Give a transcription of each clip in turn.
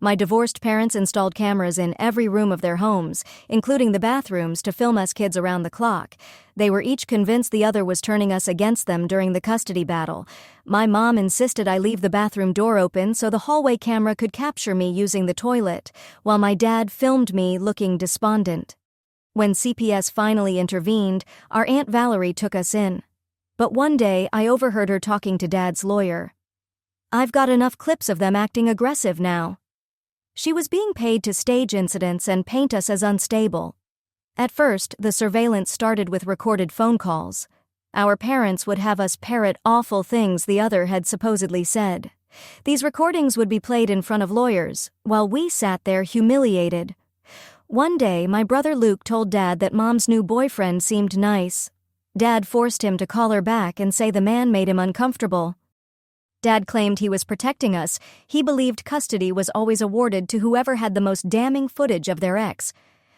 My divorced parents installed cameras in every room of their homes, including the bathrooms, to film us kids around the clock. They were each convinced the other was turning us against them during the custody battle. My mom insisted I leave the bathroom door open so the hallway camera could capture me using the toilet, while my dad filmed me looking despondent. When CPS finally intervened, our Aunt Valerie took us in. But one day, I overheard her talking to Dad's lawyer. "I've got enough clips of them acting aggressive now." She was being paid to stage incidents and paint us as unstable. At first, the surveillance started with recorded phone calls. Our parents would have us parrot awful things the other had supposedly said. These recordings would be played in front of lawyers, while we sat there humiliated. One day, my brother Luke told Dad that Mom's new boyfriend seemed nice. Dad forced him to call her back and say the man made him uncomfortable. Dad claimed he was protecting us. He believed custody was always awarded to whoever had the most damning footage of their ex.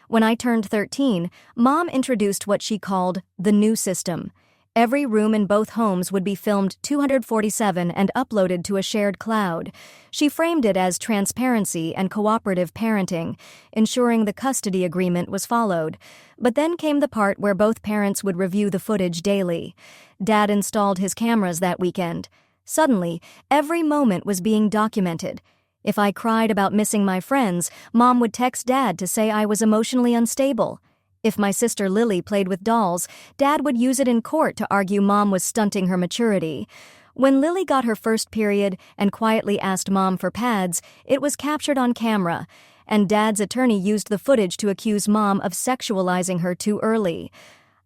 When I turned 13, Mom introduced what she called the new system. Every room in both homes would be filmed 247 and uploaded to a shared cloud. She framed it as transparency and cooperative parenting, ensuring the custody agreement was followed. But then came the part where both parents would review the footage daily. Dad installed his cameras that weekend. Suddenly, every moment was being documented. If I cried about missing my friends, Mom would text Dad to say I was emotionally unstable. If my sister Lily played with dolls, Dad would use it in court to argue Mom was stunting her maturity. When Lily got her first period and quietly asked Mom for pads, it was captured on camera, and Dad's attorney used the footage to accuse Mom of sexualizing her too early.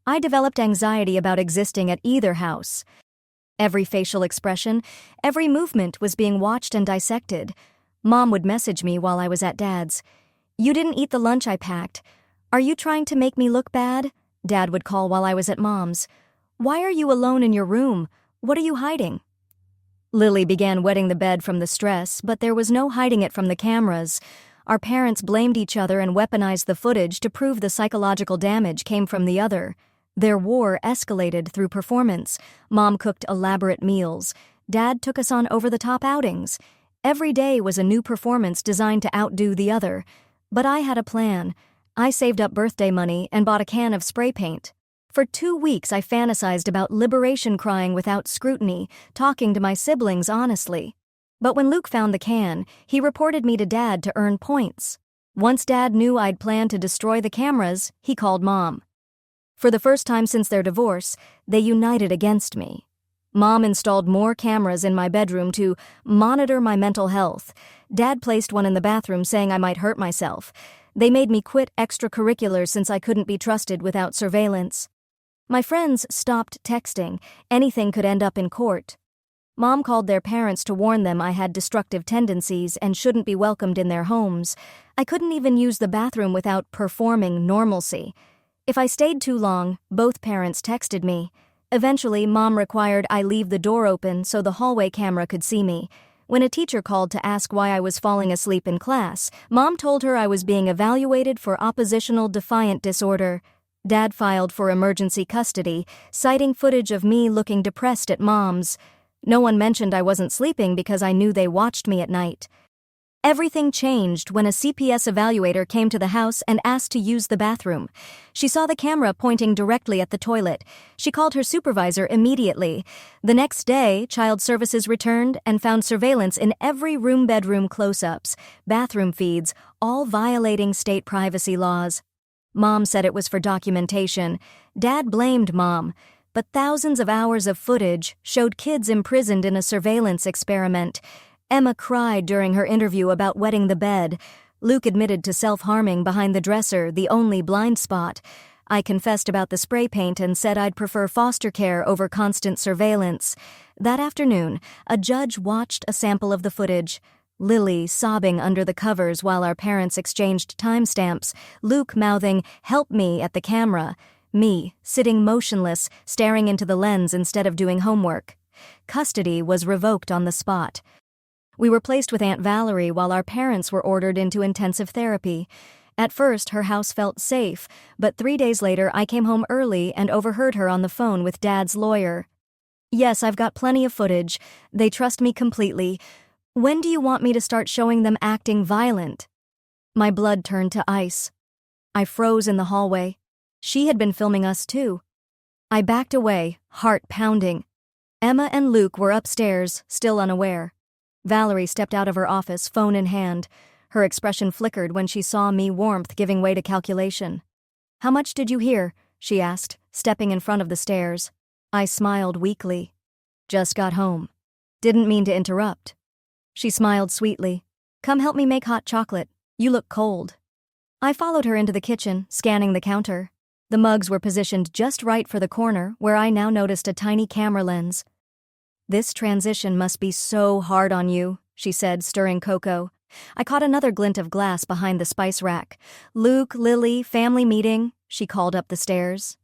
I developed anxiety about existing at either house. Every facial expression, every movement was being watched and dissected. Mom would message me while I was at Dad's. "You didn't eat the lunch I packed. Are you trying to make me look bad?" Dad would call while I was at Mom's. "Why are you alone in your room? What are you hiding?" Lily began wetting the bed from the stress, but there was no hiding it from the cameras. Our parents blamed each other and weaponized the footage to prove the psychological damage came from the other. Their war escalated through performance. Mom cooked elaborate meals. Dad took us on over-the-top outings. Every day was a new performance designed to outdo the other. But I had a plan. I saved up birthday money and bought a can of spray paint. For 2 weeks I fantasized about liberation crying without scrutiny, talking to my siblings honestly. But when Luke found the can, he reported me to Dad to earn points. Once Dad knew I'd planned to destroy the cameras, he called Mom. For the first time since their divorce, they united against me. Mom installed more cameras in my bedroom to monitor my mental health. Dad placed one in the bathroom saying I might hurt myself. They made me quit extracurriculars since I couldn't be trusted without surveillance. My friends stopped texting. Anything could end up in court. Mom called their parents to warn them I had destructive tendencies and shouldn't be welcomed in their homes. I couldn't even use the bathroom without performing normalcy. If I stayed too long, both parents texted me. Eventually, Mom required I leave the door open so the hallway camera could see me. When a teacher called to ask why I was falling asleep in class, Mom told her I was being evaluated for oppositional defiant disorder. Dad filed for emergency custody, citing footage of me looking depressed at Mom's. No one mentioned I wasn't sleeping because I knew they watched me at night. Everything changed when a CPS evaluator came to the house and asked to use the bathroom. She saw the camera pointing directly at the toilet. She called her supervisor immediately. The next day, Child Services returned and found surveillance in every room-bedroom close-ups, bathroom feeds, all violating state privacy laws. Mom said it was for documentation. Dad blamed Mom, but thousands of hours of footage showed kids imprisoned in a surveillance experiment. Emma cried during her interview about wetting the bed. Luke admitted to self-harming behind the dresser, the only blind spot. I confessed about the spray paint and said I'd prefer foster care over constant surveillance. That afternoon, a judge watched a sample of the footage. Lily sobbing under the covers while our parents exchanged timestamps. Luke mouthing, "Help me," at the camera. Me, sitting motionless, staring into the lens instead of doing homework. Custody was revoked on the spot. We were placed with Aunt Valerie while our parents were ordered into intensive therapy. At first, her house felt safe, but 3 days later I came home early and overheard her on the phone with Dad's lawyer. "Yes, I've got plenty of footage. They trust me completely. When do you want me to start showing them acting violent? My blood turned to ice. I froze in the hallway. She had been filming us too. I backed away, heart pounding. Emma and Luke were upstairs, still unaware. Valerie stepped out of her office, phone in hand. Her expression flickered when she saw me, warmth giving way to calculation. "How much did you hear?" she asked, stepping in front of the stairs. I smiled weakly. "Just got home. Didn't mean to interrupt." She smiled sweetly. "Come help me make hot chocolate. You look cold." I followed her into the kitchen, scanning the counter. The mugs were positioned just right for the corner, where I now noticed a tiny camera lens. "This transition must be so hard on you," she said, stirring cocoa. I caught another glint of glass behind the spice rack. "Luke, Lily, family meeting," she called up the stairs.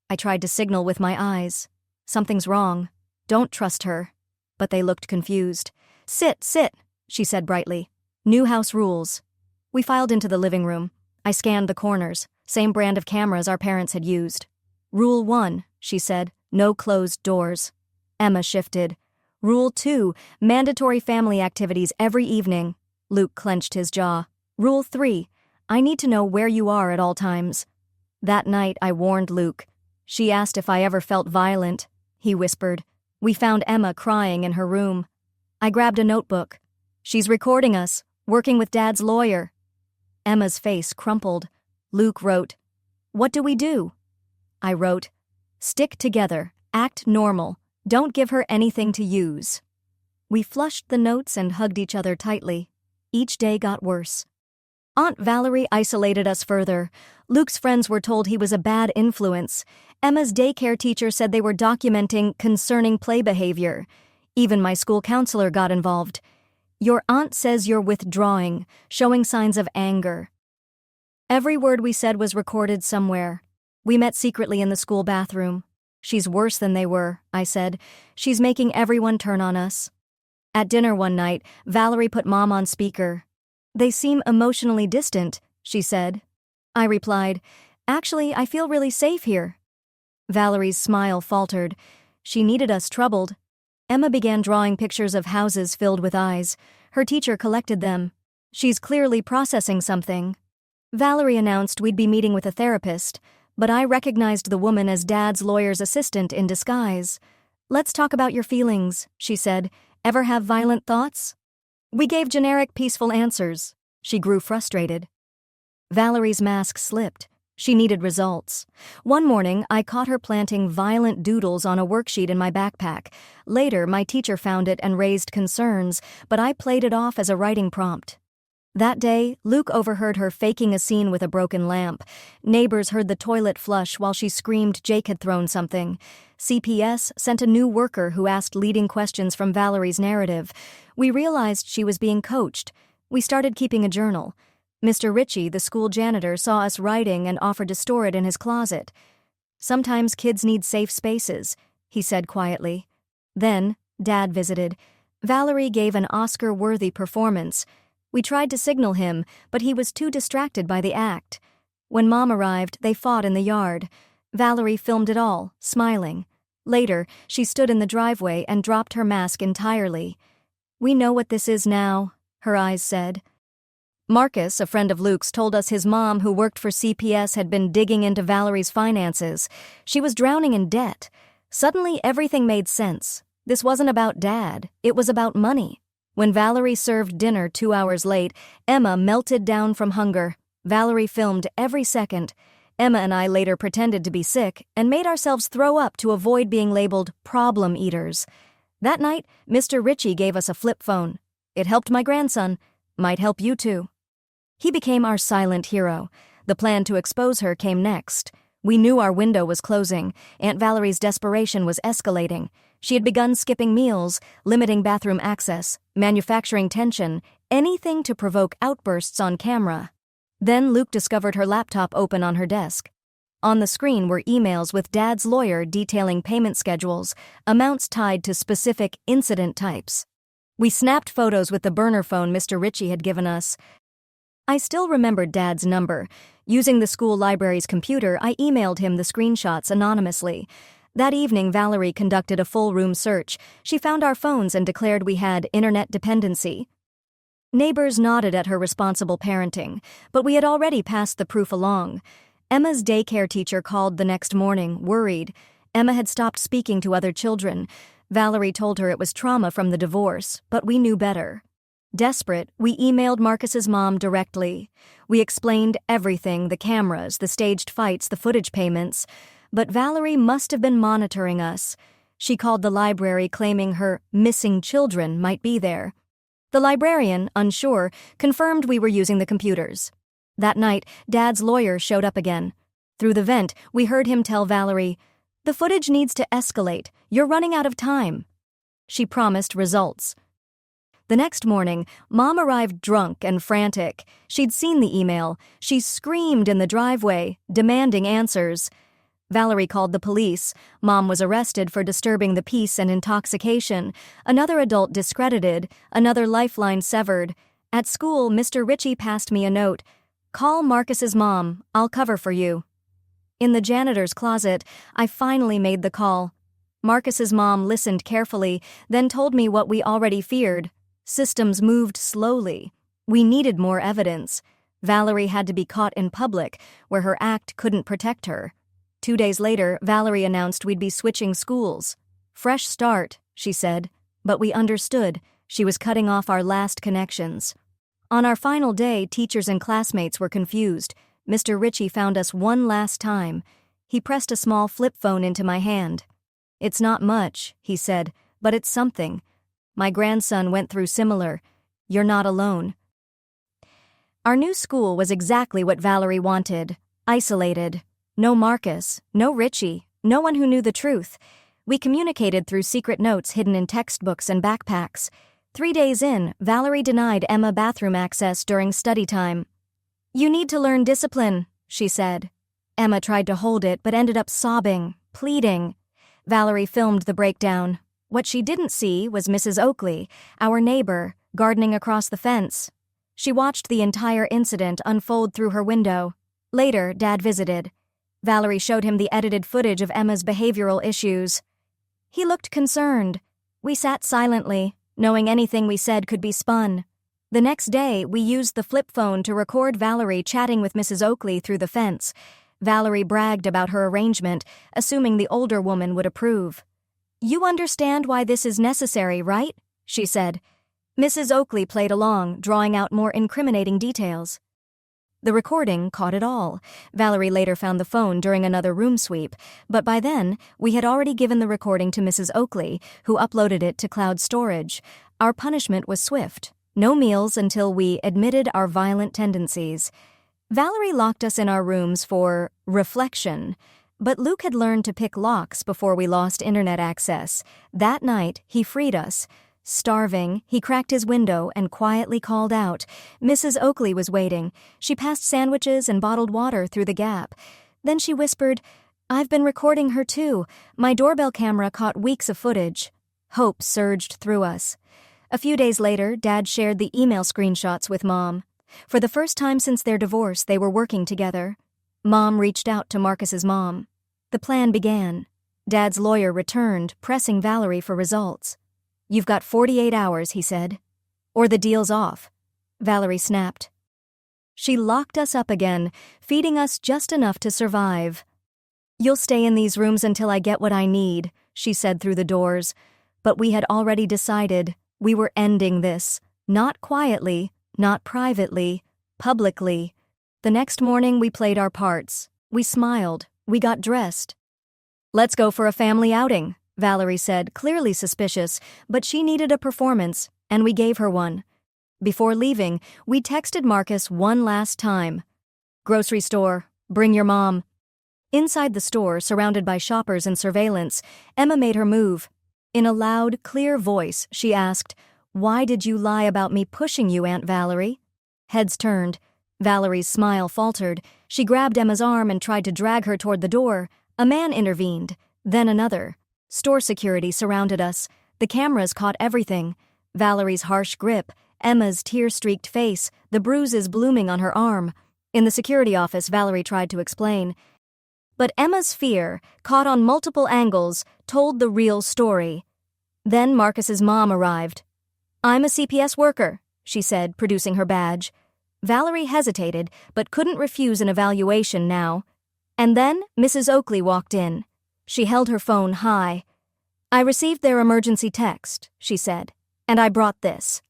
I tried to signal with my eyes. "Something's wrong. Don't trust her." But they looked confused. Sit," she said brightly. "New house rules." We filed into the living room. I scanned the corners, same brand of cameras our parents had used. "Rule 1, she said, "no closed doors." Emma shifted. "Rule 2, mandatory family activities every evening." Luke clenched his jaw. "Rule 3, I need to know where you are at all times." That night I warned Luke. "She asked if I ever felt violent," he whispered. We found Emma crying in her room. I grabbed a notebook. "She's recording us, working with Dad's lawyer." Emma's face crumpled. Luke wrote, "What do we do?" I wrote, "Stick together, act normal, don't give her anything to use." We flushed the notes and hugged each other tightly. Each day got worse. Aunt Valerie isolated us further. Luke's friends were told he was a bad influence. Emma's daycare teacher said they were documenting concerning play behavior. Even my school counselor got involved. "Your aunt says you're withdrawing, showing signs of anger." Every word we said was recorded somewhere. We met secretly in the school bathroom. "She's worse than they were," I said. "She's making everyone turn on us." At dinner one night, Valerie put Mom on speaker. "They seem emotionally distant," she said. I replied, "Actually, I feel really safe here." Valerie's smile faltered. She needed us troubled. Emma began drawing pictures of houses filled with eyes. Her teacher collected them. "She's clearly processing something." Valerie announced we'd be meeting with a therapist, but I recognized the woman as Dad's lawyer's assistant in disguise. "Let's talk about your feelings," she said. "Ever have violent thoughts?" We gave generic, peaceful answers. She grew frustrated. Valerie's mask slipped. She needed results. One morning, I caught her planting violent doodles on a worksheet in my backpack. Later, my teacher found it and raised concerns, but I played it off as a writing prompt. That day, Luke overheard her faking a scene with a broken lamp. Neighbors heard the toilet flush while she screamed Jake had thrown something. CPS sent a new worker who asked leading questions from Valerie's narrative. We realized she was being coached. We started keeping a journal. Mr. Ritchie, the school janitor, saw us writing and offered to store it in his closet. "Sometimes kids need safe spaces," he said quietly. Then, Dad visited. Valerie gave an Oscar-worthy performance. We tried to signal him, but he was too distracted by the act. When Mom arrived, they fought in the yard. Valerie filmed it all, smiling. Later, she stood in the driveway and dropped her mask entirely. "We know what this is now," her eyes said. Marcus, a friend of Luke's, told us his mom, who worked for CPS, had been digging into Valerie's finances. She was drowning in debt. Suddenly, everything made sense. This wasn't about Dad, it was about money. When Valerie served dinner 2 hours late, Emma melted down from hunger. Valerie filmed every second. Emma and I later pretended to be sick and made ourselves throw up to avoid being labeled problem eaters. That night, Mr. Ritchie gave us a flip phone. "It helped my grandson. Might help you too." He became our silent hero. The plan to expose her came next. We knew our window was closing. Aunt Valerie's desperation was escalating. She had begun skipping meals, limiting bathroom access, manufacturing tension, anything to provoke outbursts on camera. Then Luke discovered her laptop open on her desk. On the screen were emails with Dad's lawyer detailing payment schedules, amounts tied to specific incident types. We snapped photos with the burner phone Mr. Ritchie had given us. I still remembered Dad's number. Using the school library's computer, I emailed him the screenshots anonymously. That evening, Valerie conducted a full room search. She found our phones and declared we had internet dependency. Neighbors nodded at her responsible parenting, but we had already passed the proof along. Emma's daycare teacher called the next morning, worried. Emma had stopped speaking to other children. Valerie told her it was trauma from the divorce, but we knew better. Desperate, we emailed Marcus's mom directly. We explained everything, the cameras, the staged fights, the footage payments. But Valerie must have been monitoring us. She called the library claiming her missing children might be there. The librarian, unsure, confirmed we were using the computers. That night, Dad's lawyer showed up again. Through the vent, we heard him tell Valerie, "The footage needs to escalate. You're running out of time." She promised results. The next morning, Mom arrived drunk and frantic. She'd seen the email. She screamed in the driveway, demanding answers. Valerie called the police. Mom was arrested for disturbing the peace and intoxication. Another adult discredited, another lifeline severed. At school, Mr. Ritchie passed me a note. "Call Marcus's mom. I'll cover for you." In the janitor's closet, I finally made the call. Marcus's mom listened carefully, then told me what we already feared. Systems moved slowly. We needed more evidence. Valerie had to be caught in public, where her act couldn't protect her. 2 days later, Valerie announced we'd be switching schools. "Fresh start," she said, but we understood. She was cutting off our last connections. On our final day, teachers and classmates were confused. Mr. Ritchie found us one last time. He pressed a small flip phone into my hand. "It's not much," he said, "but it's something. My grandson went through similar. You're not alone." Our new school was exactly what Valerie wanted. Isolated. No Marcus, no Ritchie, no one who knew the truth. We communicated through secret notes hidden in textbooks and backpacks. 3 days in, Valerie denied Emma bathroom access during study time. "You need to learn discipline," she said. Emma tried to hold it but ended up sobbing, pleading. Valerie filmed the breakdown. What she didn't see was Mrs. Oakley, our neighbor, gardening across the fence. She watched the entire incident unfold through her window. Later, Dad visited. Valerie showed him the edited footage of Emma's behavioral issues. He looked concerned. We sat silently, knowing anything we said could be spun. The next day, we used the flip phone to record Valerie chatting with Mrs. Oakley through the fence. Valerie bragged about her arrangement, assuming the older woman would approve. "You understand why this is necessary, right?" she said. Mrs. Oakley played along, drawing out more incriminating details. The recording caught it all. Valerie later found the phone during another room sweep, but by then, we had already given the recording to Mrs. Oakley, who uploaded it to cloud storage. Our punishment was swift. No meals until we admitted our violent tendencies. Valerie locked us in our rooms for reflection, but Luke had learned to pick locks before we lost internet access. That night, he freed us. Starving, he cracked his window and quietly called out. Mrs. Oakley was waiting. She passed sandwiches and bottled water through the gap. Then she whispered, "I've been recording her too. My doorbell camera caught weeks of footage." Hope surged through us. A few days later, Dad shared the email screenshots with Mom. For the first time since their divorce, they were working together. Mom reached out to Marcus's mom. The plan began. Dad's lawyer returned, pressing Valerie for results. "You've got 48 hours, he said. "Or the deal's off." Valerie snapped. She locked us up again, feeding us just enough to survive. "You'll stay in these rooms until I get what I need," she said through the doors. But we had already decided we were ending this. Not quietly, not privately, publicly. The next morning we played our parts. We smiled. We got dressed. "Let's go for a family outing," Valerie said, clearly suspicious, but she needed a performance, and we gave her one. Before leaving, we texted Marcus one last time. "Grocery store. Bring your mom." Inside the store, surrounded by shoppers and surveillance, Emma made her move. In a loud, clear voice, she asked, "Why did you lie about me pushing you, Aunt Valerie?" Heads turned. Valerie's smile faltered. She grabbed Emma's arm and tried to drag her toward the door. A man intervened, then another. Store security surrounded us. The cameras caught everything. Valerie's harsh grip, Emma's tear-streaked face, the bruises blooming on her arm. In the security office, Valerie tried to explain. But Emma's fear, caught on multiple angles, told the real story. Then Marcus's mom arrived. "I'm a CPS worker," she said, producing her badge. Valerie hesitated, but couldn't refuse an evaluation now. And then Mrs. Oakley walked in. She held her phone high. "I received their emergency text," she said, "and I brought this."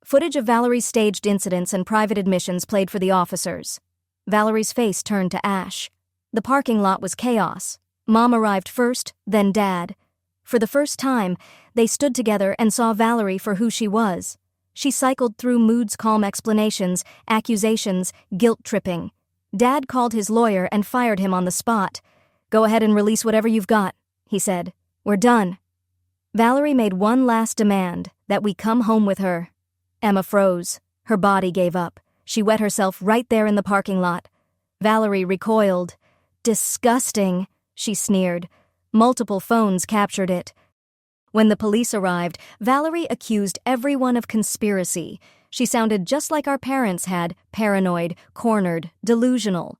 Footage of Valerie's staged incidents and private admissions played for the officers. Valerie's face turned to ash. The parking lot was chaos. Mom arrived first, then Dad. For the first time, they stood together and saw Valerie for who she was. She cycled through Mood's calm explanations, accusations, guilt-tripping. Dad called his lawyer and fired him on the spot. "Go ahead and release whatever you've got," he said. "We're done." Valerie made one last demand, that we come home with her. Emma froze. Her body gave up. She wet herself right there in the parking lot. Valerie recoiled. "Disgusting," she sneered. Multiple phones captured it. When the police arrived, Valerie accused everyone of conspiracy. She sounded just like our parents had, paranoid, cornered, delusional.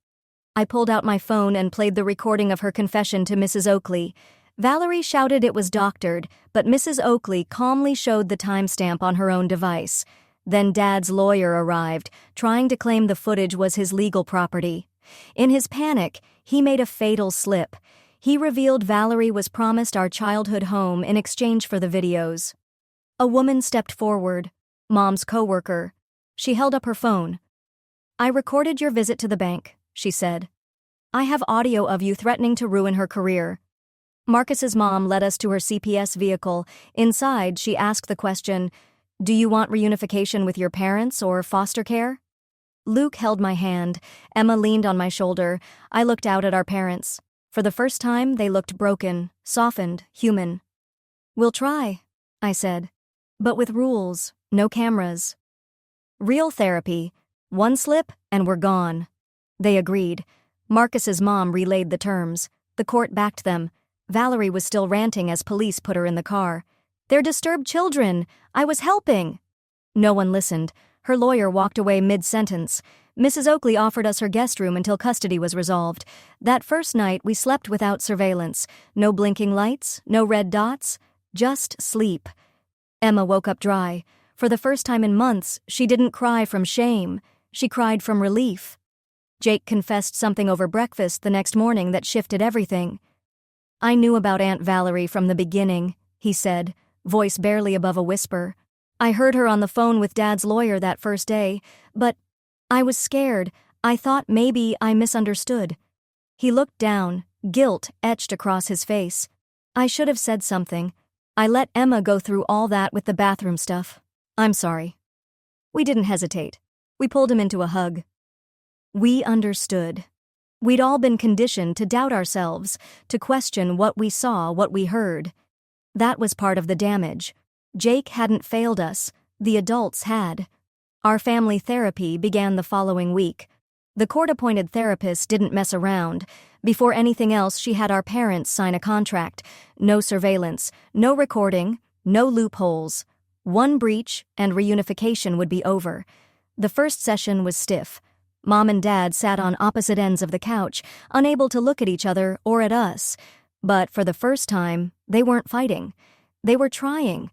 I pulled out my phone and played the recording of her confession to Mrs. Oakley. Valerie shouted it was doctored, but Mrs. Oakley calmly showed the timestamp on her own device. Then Dad's lawyer arrived, trying to claim the footage was his legal property. In his panic, he made a fatal slip. He revealed Valerie was promised our childhood home in exchange for the videos. A woman stepped forward, Mom's coworker. She held up her phone. "I recorded your visit to the bank," she said. "I have audio of you threatening to ruin her career." Marcus's mom led us to her CPS vehicle. Inside, she asked the question, "Do you want reunification with your parents or foster care?" Luke held my hand. Emma leaned on my shoulder. I looked out at our parents. For the first time, they looked broken, softened, human. "We'll try," I said. "But with rules, no cameras." Real therapy. One slip, and we're gone. They agreed. Marcus's mom relayed the terms. The court backed them. Valerie was still ranting as police put her in the car. "They're disturbed children. I was helping." No one listened. Her lawyer walked away mid-sentence. Mrs. Oakley offered us her guest room until custody was resolved. That first night, we slept without surveillance. No blinking lights, no red dots, just sleep. Emma woke up dry. For the first time in months, she didn't cry from shame. She cried from relief. Jake confessed something over breakfast the next morning that shifted everything. "I knew about Aunt Valerie from the beginning," he said, voice barely above a whisper. "I heard her on the phone with Dad's lawyer that first day, but I was scared. I thought maybe I misunderstood." He looked down, guilt etched across his face. "I should have said something. I let Emma go through all that with the bathroom stuff. I'm sorry." We didn't hesitate. We pulled him into a hug. We understood. We'd all been conditioned to doubt ourselves, to question what we saw, what we heard. That was part of the damage. Jake hadn't failed us. The adults had. Our family therapy began the following week. The court-appointed therapist didn't mess around. Before anything else, she had our parents sign a contract. No surveillance, no recording, no loopholes. One breach, and reunification would be over. The first session was stiff. Mom and Dad sat on opposite ends of the couch, unable to look at each other or at us. But for the first time, they weren't fighting. They were trying.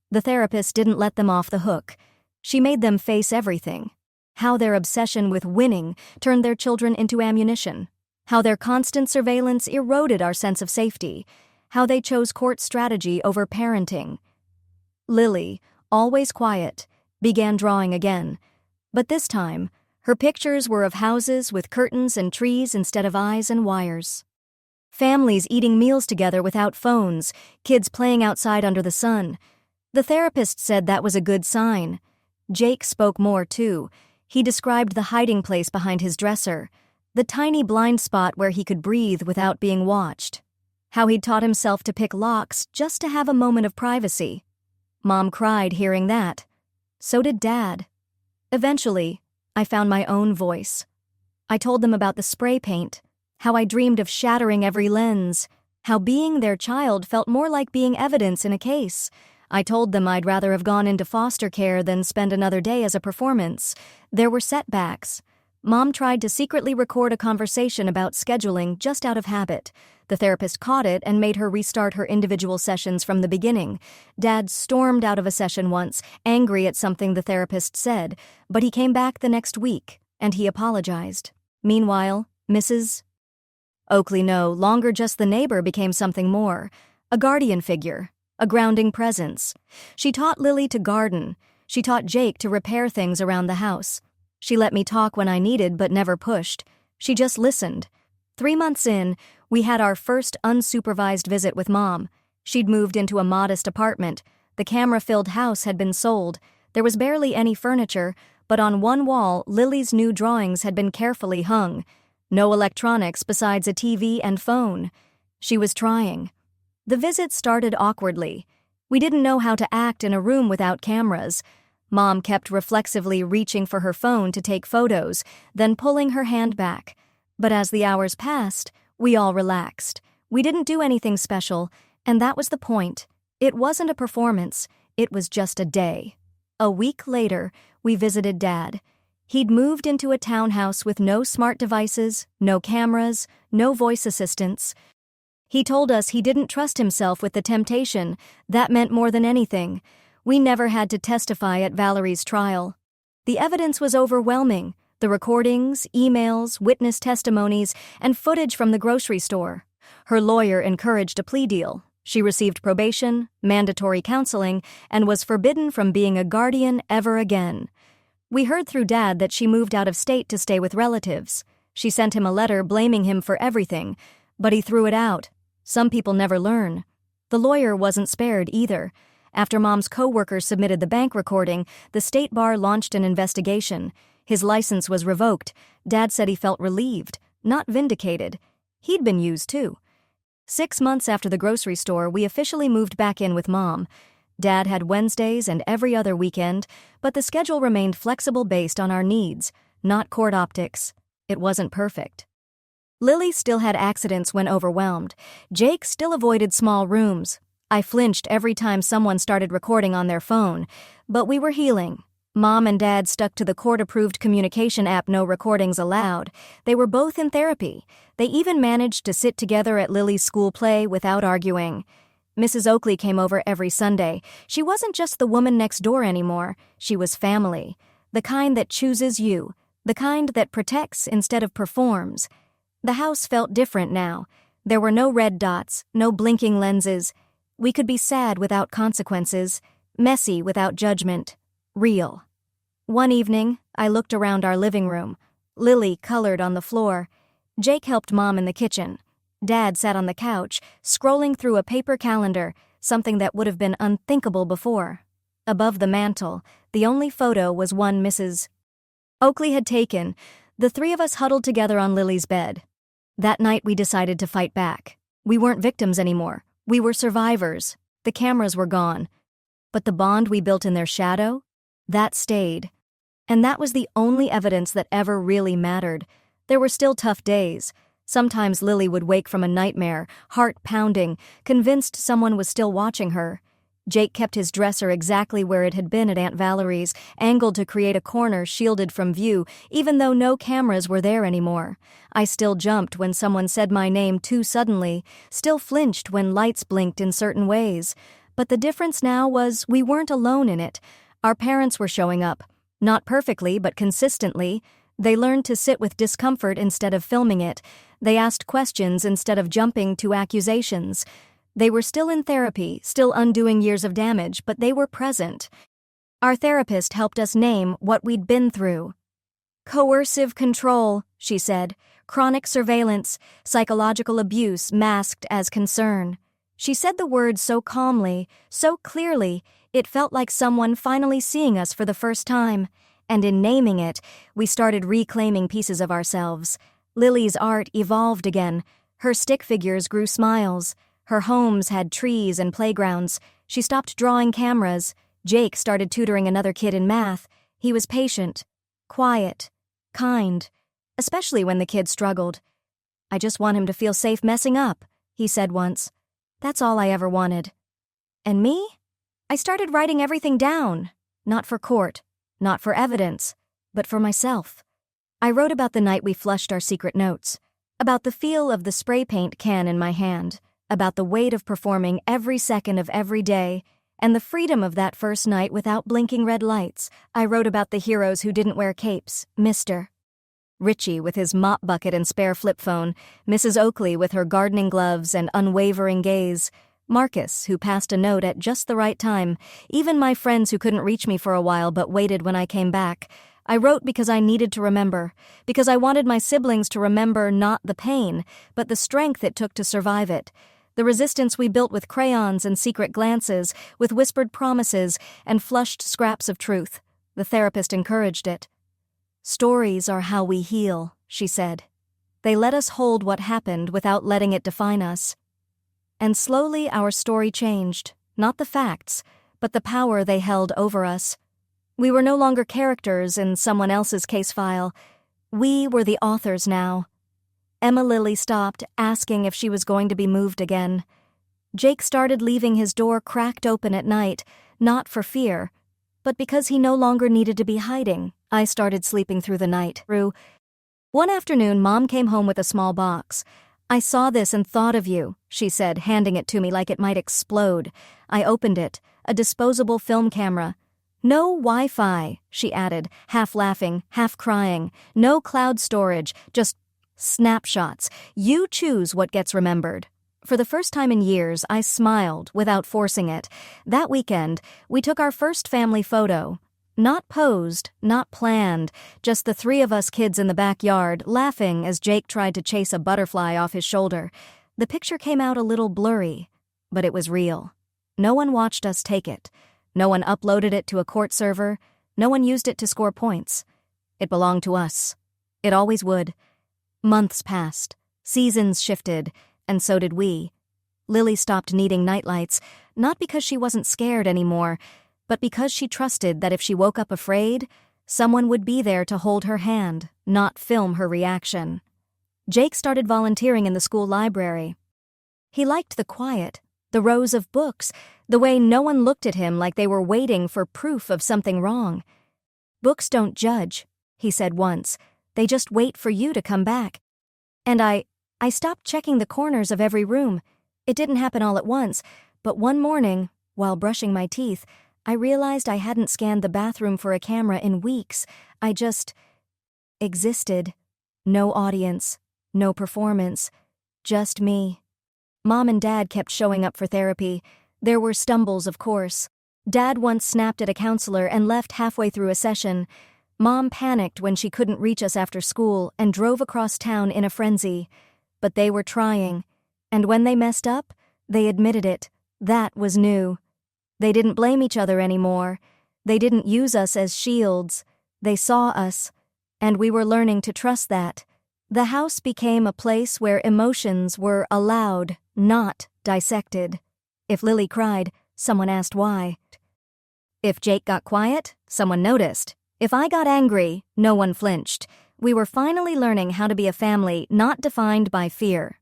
The therapist didn't let them off the hook. She made them face everything. How their obsession with winning turned their children into ammunition. How their constant surveillance eroded our sense of safety. How they chose court strategy over parenting. Lily, always quiet, began drawing again. But this time, her pictures were of houses with curtains and trees instead of eyes and wires. Families eating meals together without phones, kids playing outside under the sun. The therapist said that was a good sign. Jake spoke more, too. He described the hiding place behind his dresser, the tiny blind spot where he could breathe without being watched. How he'd taught himself to pick locks just to have a moment of privacy. Mom cried hearing that. So did Dad. Eventually, I found my own voice. I told them about the spray paint, how I dreamed of shattering every lens, how being their child felt more like being evidence in a case. I told them I'd rather have gone into foster care than spend another day as a performance. There were setbacks, Mom tried to secretly record a conversation about scheduling just out of habit. The therapist caught it and made her restart her individual sessions from the beginning. Dad stormed out of a session once, angry at something the therapist said, but he came back the next week, and he apologized. Meanwhile, Mrs. Oakley no longer just the neighbor became something more, a guardian figure, a grounding presence. She taught Lily to garden. She taught Jake to repair things around the house. She let me talk when I needed but never pushed. She just listened. 3 months in, we had our first unsupervised visit with Mom. She'd moved into a modest apartment. The camera-filled house had been sold. There was barely any furniture, but on one wall, Lily's new drawings had been carefully hung. No electronics besides a TV and phone. She was trying. The visit started awkwardly. We didn't know how to act in a room without cameras. Mom kept reflexively reaching for her phone to take photos, then pulling her hand back. But as the hours passed, we all relaxed. We didn't do anything special, and that was the point. It wasn't a performance, it was just a day. A week later, we visited Dad. He'd moved into a townhouse with no smart devices, no cameras, no voice assistants. He told us he didn't trust himself with the temptation. That meant more than anything. We never had to testify at Valerie's trial. The evidence was overwhelming. The recordings, emails, witness testimonies, and footage from the grocery store. Her lawyer encouraged a plea deal. She received probation, mandatory counseling, and was forbidden from being a guardian ever again. We heard through Dad that she moved out of state to stay with relatives. She sent him a letter blaming him for everything, but he threw it out. Some people never learn. The lawyer wasn't spared either. After Mom's co-workers submitted the bank recording, the state bar launched an investigation. His license was revoked. Dad said he felt relieved, not vindicated. He'd been used too. 6 months after the grocery store, we officially moved back in with Mom. Dad had Wednesdays and every other weekend, but the schedule remained flexible based on our needs, not court optics. It wasn't perfect. Lily still had accidents when overwhelmed. Jake still avoided small rooms. I flinched every time someone started recording on their phone, but we were healing. Mom and Dad stuck to the court-approved communication app No Recordings Allowed. They were both in therapy. They even managed to sit together at Lily's school play without arguing. Mrs. Oakley came over every Sunday. She wasn't just the woman next door anymore. She was family. The kind that chooses you. The kind that protects instead of performs. The house felt different now. There were no red dots, no blinking lenses. We could be sad without consequences, messy without judgment, real. One evening, I looked around our living room. Lily colored on the floor. Jake helped Mom in the kitchen. Dad sat on the couch, scrolling through a paper calendar, something that would have been unthinkable before. Above the mantel, the only photo was one Mrs. Oakley had taken. The 3 of us huddled together on Lily's bed. That night we decided to fight back. We weren't victims anymore. We were survivors. The cameras were gone. But the bond we built in their shadow? That stayed. And that was the only evidence that ever really mattered. There were still tough days. Sometimes Lily would wake from a nightmare, heart pounding, convinced someone was still watching her. Jake kept his dresser exactly where it had been at Aunt Valerie's, angled to create a corner shielded from view, even though no cameras were there anymore. I still jumped when someone said my name too suddenly, still flinched when lights blinked in certain ways. But the difference now was we weren't alone in it. Our parents were showing up. Not perfectly, but consistently. They learned to sit with discomfort instead of filming it. They asked questions instead of jumping to accusations. They were still in therapy, still undoing years of damage, but they were present. Our therapist helped us name what we'd been through. Coercive control, she said. Chronic surveillance, psychological abuse masked as concern. She said the words so calmly, so clearly, it felt like someone finally seeing us for the first time. And in naming it, we started reclaiming pieces of ourselves. Lily's art evolved again. Her stick figures grew smiles. Her homes had trees and playgrounds. She stopped drawing cameras. Jake started tutoring another kid in math. He was patient, quiet, kind, especially when the kid struggled. "I just want him to feel safe messing up," he said once. "That's all I ever wanted." And me? I started writing everything down. Not for court, not for evidence, but for myself. I wrote about the night we flushed our secret notes, about the feel of the spray paint can in my hand, about the weight of performing every second of every day, and the freedom of that first night without blinking red lights. I wrote about the heroes who didn't wear capes, Mr. Richie with his mop bucket and spare flip phone, Mrs. Oakley with her gardening gloves and unwavering gaze, Marcus, who passed a note at just the right time, even my friends who couldn't reach me for a while but waited when I came back. I wrote because I needed to remember, because I wanted my siblings to remember not the pain, but the strength it took to survive it. The resistance we built with crayons and secret glances, with whispered promises and flushed scraps of truth. The therapist encouraged it. "Stories are how we heal," she said. "They let us hold what happened without letting it define us." And slowly our story changed, not the facts, but the power they held over us. We were no longer characters in someone else's case file. We were the authors now. Emma Lily stopped, asking if she was going to be moved again. Jake started leaving his door cracked open at night, not for fear, but because he no longer needed to be hiding. I started sleeping through the night. One afternoon, Mom came home with a small box. "I saw this and thought of you," she said, handing it to me like it might explode. I opened it, a disposable film camera. "No Wi-Fi," she added, half laughing, half crying. "No cloud storage, just snapshots. You choose what gets remembered." For the first time in years, I smiled without forcing it. That weekend, we took our first family photo. Not posed, not planned, just the three of us kids in the backyard, laughing as Jake tried to chase a butterfly off his shoulder. The picture came out a little blurry, but it was real. No one watched us take it. No one uploaded it to a court server. No one used it to score points. It belonged to us. It always would. Months passed. Seasons shifted, and so did we. Lily stopped needing nightlights, not because she wasn't scared anymore, but because she trusted that if she woke up afraid, someone would be there to hold her hand, not film her reaction. Jake started volunteering in the school library. He liked the quiet, the rows of books, the way no one looked at him like they were waiting for proof of something wrong. "Books don't judge," he said once. "They just wait for you to come back." And I stopped checking the corners of every room. It didn't happen all at once, but one morning, while brushing my teeth, I realized I hadn't scanned the bathroom for a camera in weeks. I just existed. No audience, no performance, just me. Mom and Dad kept showing up for therapy. There were stumbles, of course. Dad once snapped at a counselor and left halfway through a session. Mom panicked when she couldn't reach us after school and drove across town in a frenzy. But they were trying. And when they messed up, they admitted it. That was new. They didn't blame each other anymore. They didn't use us as shields. They saw us. And we were learning to trust that. The house became a place where emotions were allowed, not dissected. If Lily cried, someone asked why. If Jake got quiet, someone noticed. If I got angry, no one flinched. We were finally learning how to be a family not defined by fear.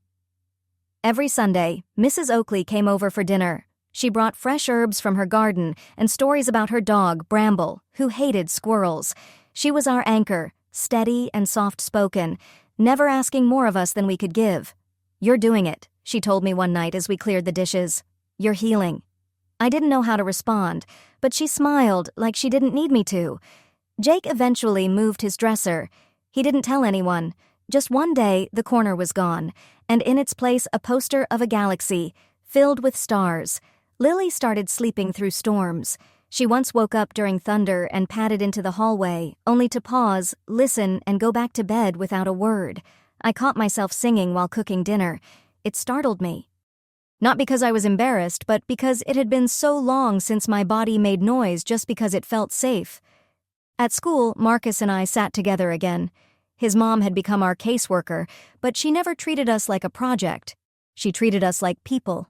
Every Sunday, Mrs. Oakley came over for dinner. She brought fresh herbs from her garden and stories about her dog, Bramble, who hated squirrels. She was our anchor, steady and soft-spoken, never asking more of us than we could give. "You're doing it," she told me one night as we cleared the dishes. "You're healing." I didn't know how to respond, but she smiled like she didn't need me to. Jake eventually moved his dresser. He didn't tell anyone. Just one day, the corner was gone, and in its place a poster of a galaxy, filled with stars. Lily started sleeping through storms. She once woke up during thunder and padded into the hallway, only to pause, listen, and go back to bed without a word. I caught myself singing while cooking dinner. It startled me. Not because I was embarrassed, but because it had been so long since my body made noise just because it felt safe. At school, Marcus and I sat together again. His mom had become our caseworker, but she never treated us like a project. She treated us like people.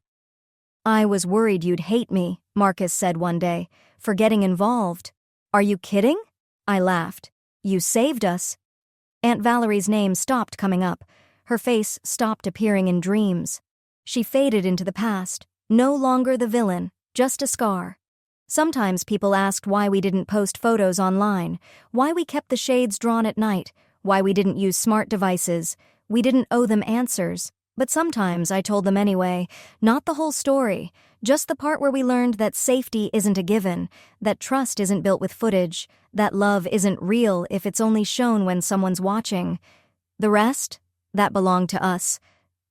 "I was worried you'd hate me," Marcus said one day, "for getting involved." "Are you kidding?" I laughed. "You saved us." Aunt Valerie's name stopped coming up. Her face stopped appearing in dreams. She faded into the past, no longer the villain, just a scar. Sometimes people asked why we didn't post photos online, why we kept the shades drawn at night, why we didn't use smart devices. We didn't owe them answers. But sometimes I told them anyway, not the whole story, just the part where we learned that safety isn't a given, that trust isn't built with footage, that love isn't real if it's only shown when someone's watching. The rest? That belonged to us.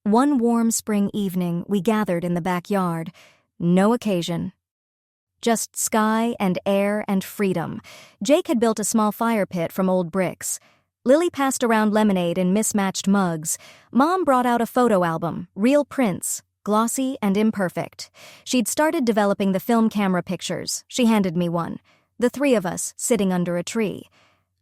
One warm spring evening, we gathered in the backyard. No occasion. Just sky and air and freedom. Jake had built a small fire pit from old bricks. Lily passed around lemonade in mismatched mugs. Mom brought out a photo album, real prints, glossy and imperfect. She'd started developing the film camera pictures. She handed me one. The three of us, sitting under a tree.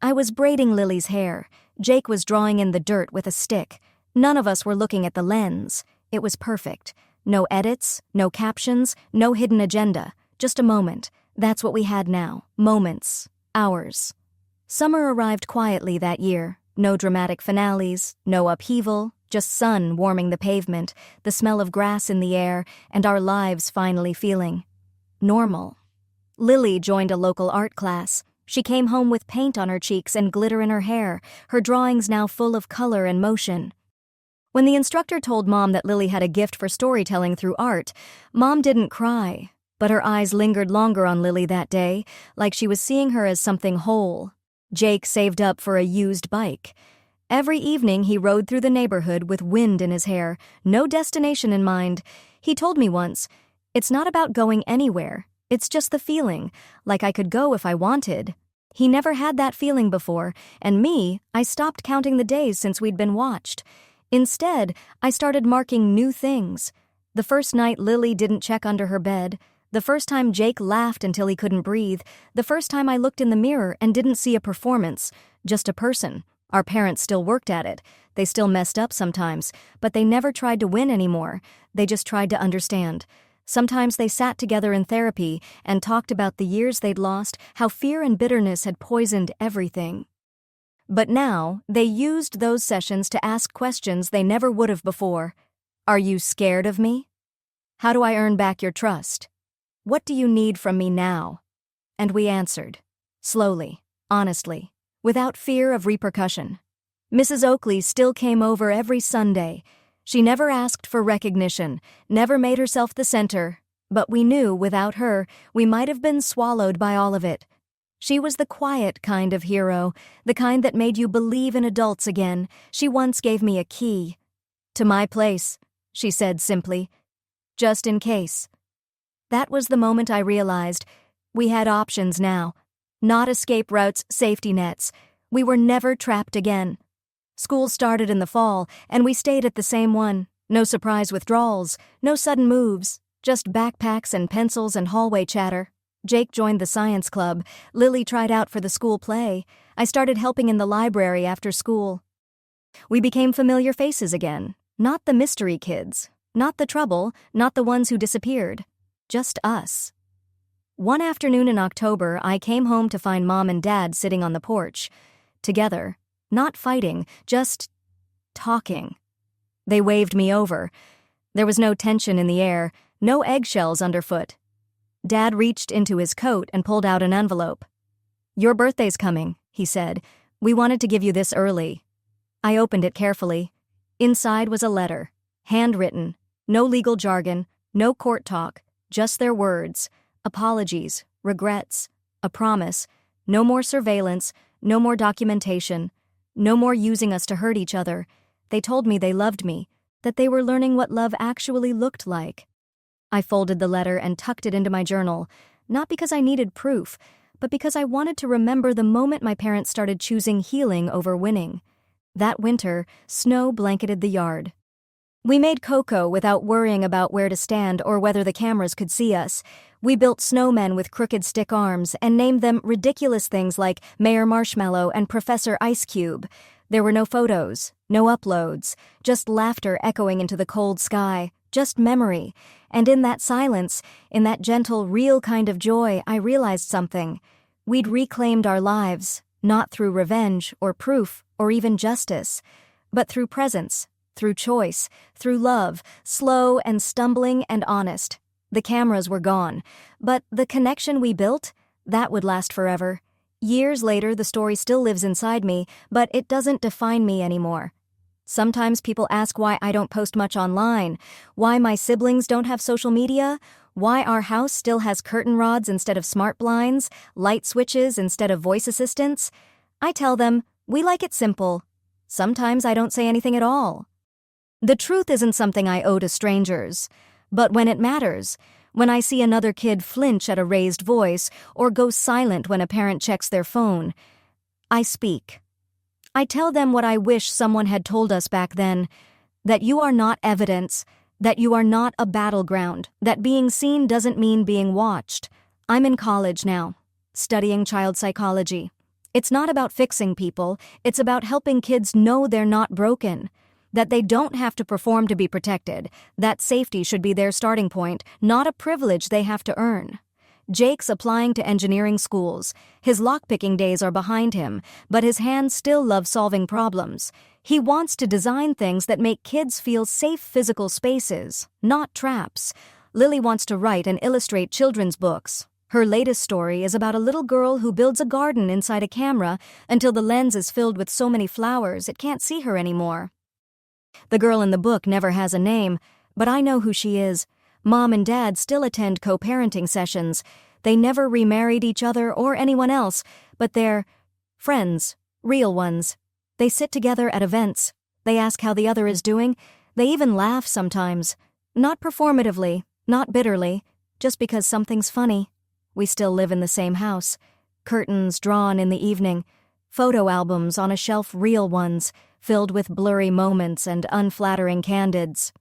I was braiding Lily's hair. Jake was drawing in the dirt with a stick. None of us were looking at the lens. It was perfect. No edits, no captions, no hidden agenda. Just a moment. That's what we had now. Moments. Hours. Summer arrived quietly that year. No dramatic finales, no upheaval, just sun warming the pavement, the smell of grass in the air, and our lives finally feeling normal. Lily joined a local art class. She came home with paint on her cheeks and glitter in her hair, her drawings now full of color and motion. When the instructor told Mom that Lily had a gift for storytelling through art, Mom didn't cry, but her eyes lingered longer on Lily that day, like she was seeing her as something whole. Jake saved up for a used bike. Every evening he rode through the neighborhood with wind in his hair, no destination in mind. He told me once, "It's not about going anywhere. It's just the feeling, like I could go if I wanted." He never had that feeling before, and me, I stopped counting the days since we'd been watched. Instead, I started marking new things. The first night Lily didn't check under her bed, the first time Jake laughed until he couldn't breathe, the first time I looked in the mirror and didn't see a performance, just a person. Our parents still worked at it. They still messed up sometimes, but they never tried to win anymore. They just tried to understand. Sometimes they sat together in therapy and talked about the years they'd lost, how fear and bitterness had poisoned everything. But now, they used those sessions to ask questions they never would have before. Are you scared of me? How do I earn back your trust? What do you need from me now? And we answered. Slowly, honestly, without fear of repercussion. Mrs. Oakley still came over every Sunday. She never asked for recognition, never made herself the center, but we knew without her, we might have been swallowed by all of it. She was the quiet kind of hero, the kind that made you believe in adults again. She once gave me a key. "To my place," she said simply. "Just in case." That was the moment I realized we had options now. Not escape routes, safety nets. We were never trapped again. School started in the fall, and we stayed at the same one. No surprise withdrawals, no sudden moves, just backpacks and pencils and hallway chatter. Jake joined the science club. Lily tried out for the school play. I started helping in the library after school. We became familiar faces again. Not the mystery kids. Not the trouble. Not the ones who disappeared. Just us. One afternoon in October, I came home to find Mom and Dad sitting on the porch. Together. Not fighting, just talking. They waved me over. There was no tension in the air, no eggshells underfoot. Dad reached into his coat and pulled out an envelope. "Your birthday's coming," he said. "We wanted to give you this early." I opened it carefully. Inside was a letter, handwritten, no legal jargon, no court talk, just their words, apologies, regrets, a promise, no more surveillance, no more documentation, no more using us to hurt each other. They told me they loved me, that they were learning what love actually looked like. I folded the letter and tucked it into my journal, not because I needed proof, but because I wanted to remember the moment my parents started choosing healing over winning. That winter, snow blanketed the yard. We made cocoa without worrying about where to stand or whether the cameras could see us. We built snowmen with crooked stick arms and named them ridiculous things like Mayor Marshmallow and Professor Ice Cube. There were no photos, no uploads, just laughter echoing into the cold sky, just memory. And in that silence, in that gentle, real kind of joy, I realized something. We'd reclaimed our lives, not through revenge or proof or even justice, but through presence, through choice, through love, slow and stumbling and honest. The cameras were gone, but the connection we built, that would last forever. Years later, the story still lives inside me, but it doesn't define me anymore. Sometimes people ask why I don't post much online, why my siblings don't have social media, why our house still has curtain rods instead of smart blinds, light switches instead of voice assistants. I tell them, we like it simple. Sometimes I don't say anything at all. The truth isn't something I owe to strangers. But when it matters, when I see another kid flinch at a raised voice or go silent when a parent checks their phone, I speak. I tell them what I wish someone had told us back then, that you are not evidence, that you are not a battleground, that being seen doesn't mean being watched. I'm in college now, studying child psychology. It's not about fixing people, it's about helping kids know they're not broken, that they don't have to perform to be protected, that safety should be their starting point, not a privilege they have to earn. Jake's applying to engineering schools. His lockpicking days are behind him, but his hands still love solving problems. He wants to design things that make kids feel safe physical spaces, not traps. Lily wants to write and illustrate children's books. Her latest story is about a little girl who builds a garden inside a camera until the lens is filled with so many flowers it can't see her anymore. The girl in the book never has a name, but I know who she is. Mom and Dad still attend co-parenting sessions. They never remarried each other or anyone else, but they're friends, real ones. They sit together at events. They ask how the other is doing. They even laugh sometimes. Not performatively, not bitterly, just because something's funny. We still live in the same house. Curtains drawn in the evening. Photo albums on a shelf, real ones, filled with blurry moments and unflattering candids.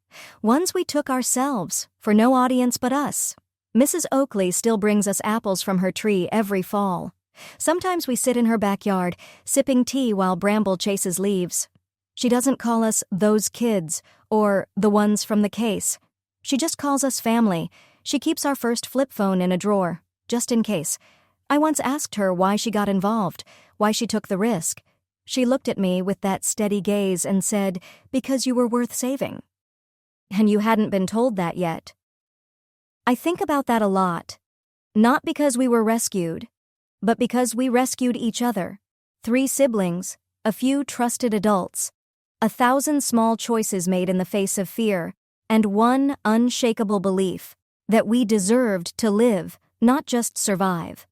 Ones we took ourselves, for no audience but us. Mrs. Oakley still brings us apples from her tree every fall. Sometimes we sit in her backyard, sipping tea while Bramble chases leaves. She doesn't call us those kids, or the ones from the case. She just calls us family. She keeps our first flip phone in a drawer, just in case. I once asked her why she got involved, why she took the risk. She looked at me with that steady gaze and said, "Because you were worth saving." And you hadn't been told that yet. I think about that a lot. Not because we were rescued, but because we rescued each other. 3 siblings, a few trusted adults, 1,000 small choices made in the face of fear, and one unshakable belief that we deserved to live, not just survive.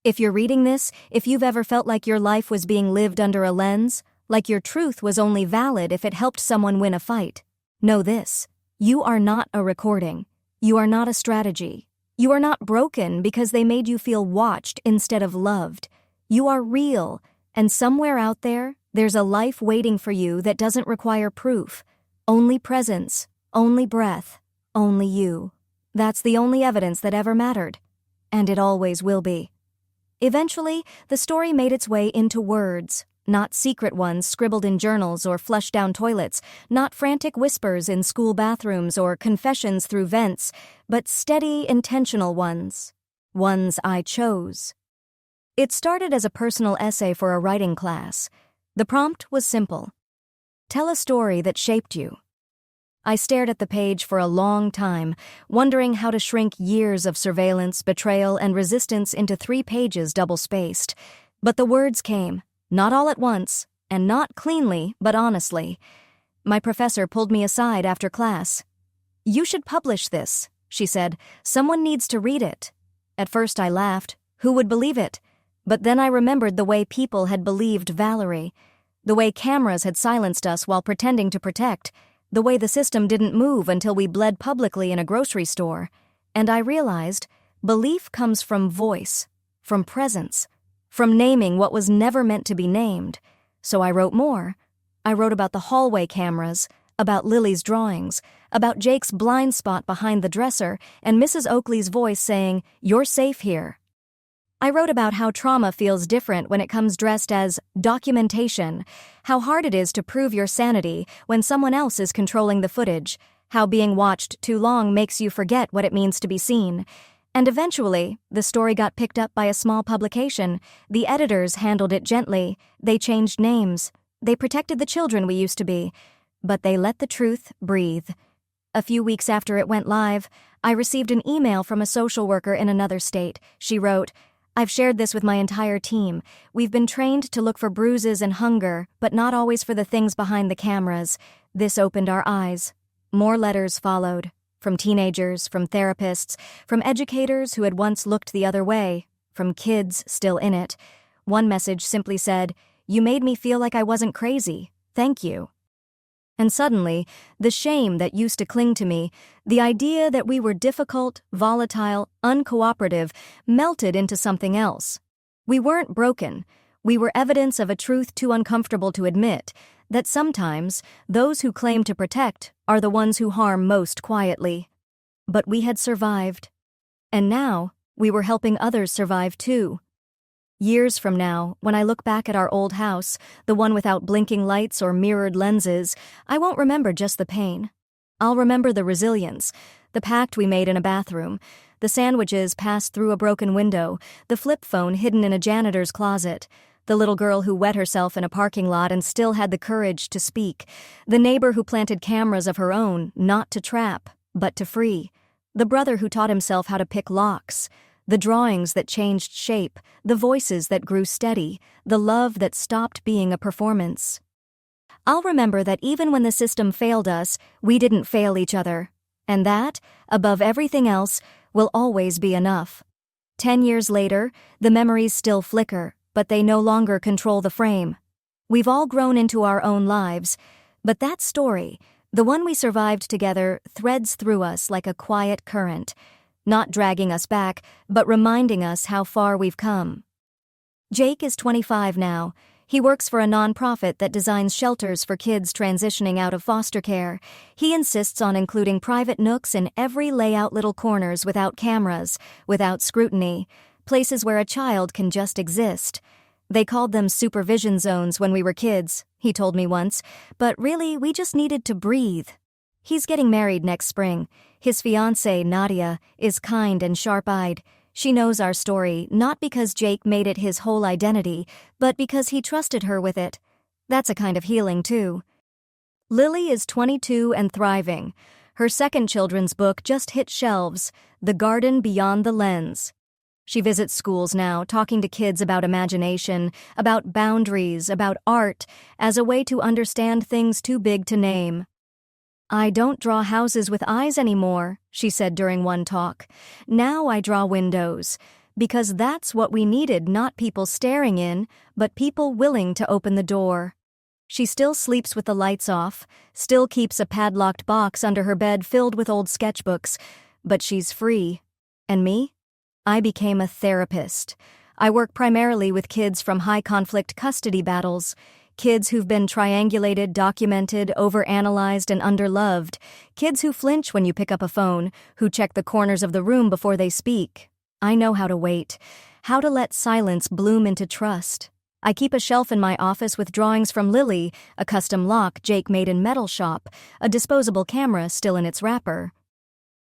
If you're reading this, if you've ever felt like your life was being lived under a lens, like your truth was only valid if it helped someone win a fight, know this: you are not a recording. You are not a strategy. You are not broken because they made you feel watched instead of loved. You are real, and somewhere out there, there's a life waiting for you that doesn't require proof. Only presence, only breath, only you. That's the only evidence that ever mattered. And it always will be. Eventually, the story made its way into words. Not secret ones scribbled in journals or flushed down toilets, not frantic whispers in school bathrooms or confessions through vents, but steady, intentional ones. Ones I chose. It started as a personal essay for a writing class. The prompt was simple. Tell a story that shaped you. I stared at the page for a long time, wondering how to shrink years of surveillance, betrayal, and resistance into 3 pages double-spaced. But the words came. Not all at once, and not cleanly, but honestly. My professor pulled me aside after class. "You should publish this," she said. "Someone needs to read it." At first I laughed. Who would believe it? But then I remembered the way people had believed Valerie, the way cameras had silenced us while pretending to protect, the way the system didn't move until we bled publicly in a grocery store. And I realized belief comes from voice, from presence, from naming what was never meant to be named. So I wrote more. I wrote about the hallway cameras, about Lily's drawings, about Jake's blind spot behind the dresser, and Mrs. Oakley's voice saying, "You're safe here." I wrote about how trauma feels different when it comes dressed as documentation, how hard it is to prove your sanity when someone else is controlling the footage, how being watched too long makes you forget what it means to be seen. And eventually, the story got picked up by a small publication. The editors handled it gently. They changed names. They protected the children we used to be. But they let the truth breathe. A few weeks after it went live, I received an email from a social worker in another state. She wrote, I've shared this with my entire team. We've been trained to look for bruises and hunger, but not always for the things behind the cameras. This opened our eyes. More letters followed. From teenagers, from therapists, from educators who had once looked the other way, from kids still in it. One message simply said, "You made me feel like I wasn't crazy. Thank you." And suddenly, the shame that used to cling to me, the idea that we were difficult, volatile, uncooperative, melted into something else. We weren't broken. We were evidence of a truth too uncomfortable to admit, that sometimes those who claim to protect are the ones who harm most quietly. But we had survived. And now, we were helping others survive too. Years from now, when I look back at our old house, the one without blinking lights or mirrored lenses, I won't remember just the pain. I'll remember the resilience, the pact we made in a bathroom, the sandwiches passed through a broken window, the flip phone hidden in a janitor's closet, the little girl who wet herself in a parking lot and still had the courage to speak, the neighbor who planted cameras of her own, not to trap, but to free, the brother who taught himself how to pick locks, the drawings that changed shape, the voices that grew steady, the love that stopped being a performance. I'll remember that even when the system failed us, we didn't fail each other. And that, above everything else, will always be enough. 10 years later, the memories still flicker, but they no longer control the frame. We've all grown into our own lives, but that story, the one we survived together, threads through us like a quiet current, not dragging us back, but reminding us how far we've come. Jake is 25 now. He works for a nonprofit that designs shelters for kids transitioning out of foster care. He insists on including private nooks in every layout, little corners without cameras, without scrutiny, places where a child can just exist. They called them supervision zones when we were kids, he told me once, but really we just needed to breathe. He's getting married next spring. His fiancée, Nadia, is kind and sharp-eyed. She knows our story, not because Jake made it his whole identity, but because he trusted her with it. That's a kind of healing, too. Lily is 22 and thriving. Her second children's book just hit shelves, The Garden Beyond the Lens. She visits schools now, talking to kids about imagination, about boundaries, about art, as a way to understand things too big to name. "I don't draw houses with eyes anymore," she said during one talk. "Now I draw windows, because that's what we needed, not people staring in, but people willing to open the door." She still sleeps with the lights off, still keeps a padlocked box under her bed filled with old sketchbooks, but she's free. And me? I became a therapist. I work primarily with kids from high-conflict custody battles, kids who've been triangulated, documented, overanalyzed, and underloved. Kids who flinch when you pick up a phone, who check the corners of the room before they speak. I know how to wait, how to let silence bloom into trust. I keep a shelf in my office with drawings from Lily, a custom lock Jake made in metal shop, a disposable camera still in its wrapper.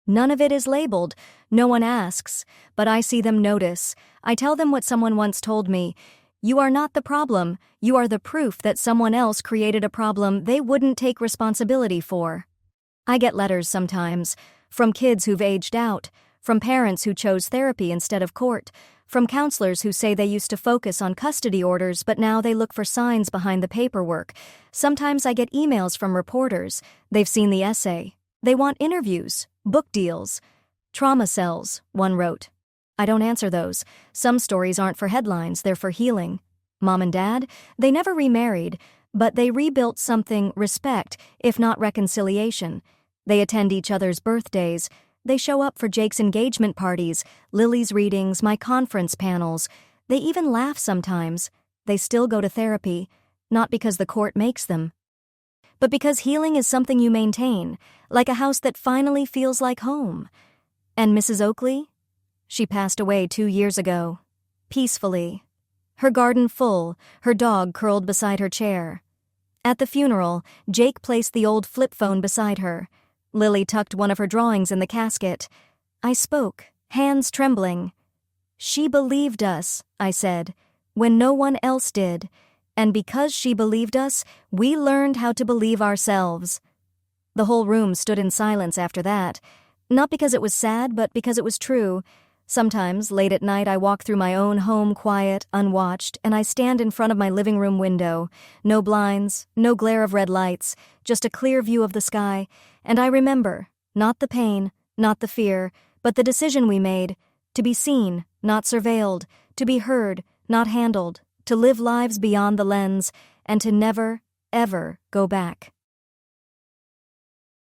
None of it is labeled. No one asks, but I see them notice. I tell them what someone once told me. You are not the problem. You are the proof that someone else created a problem they wouldn't take responsibility for. I get letters sometimes, from kids who've aged out, from parents who chose therapy instead of court, from counselors who say they used to focus on custody orders but now they look for signs behind the paperwork. Sometimes I get emails from reporters. They've seen the essay. They want interviews, book deals. Trauma cells, one wrote. I don't answer those. Some stories aren't for headlines, they're for healing. Mom and Dad, they never remarried, but they rebuilt something, respect, if not reconciliation. They attend each other's birthdays. They show up for Jake's engagement parties, Lily's readings, my conference panels. They even laugh sometimes. They still go to therapy, not because the court makes them, but because healing is something you maintain, like a house that finally feels like home. And Mrs. Oakley? She passed away 2 years ago, peacefully. Her garden full, her dog curled beside her chair. At the funeral, Jake placed the old flip phone beside her. Lily tucked one of her drawings in the casket. I spoke, hands trembling. She believed us, I said, when no one else did. And because she believed us, we learned how to believe ourselves. The whole room stood in silence after that. Not because it was sad, but because it was true. Sometimes, late at night, I walk through my own home quiet, unwatched, and I stand in front of my living room window. No blinds, no glare of red lights, just a clear view of the sky. And I remember, not the pain, not the fear, but the decision we made, to be seen, not surveilled, to be heard, not handled, to live lives beyond the lens, and to never, ever go back.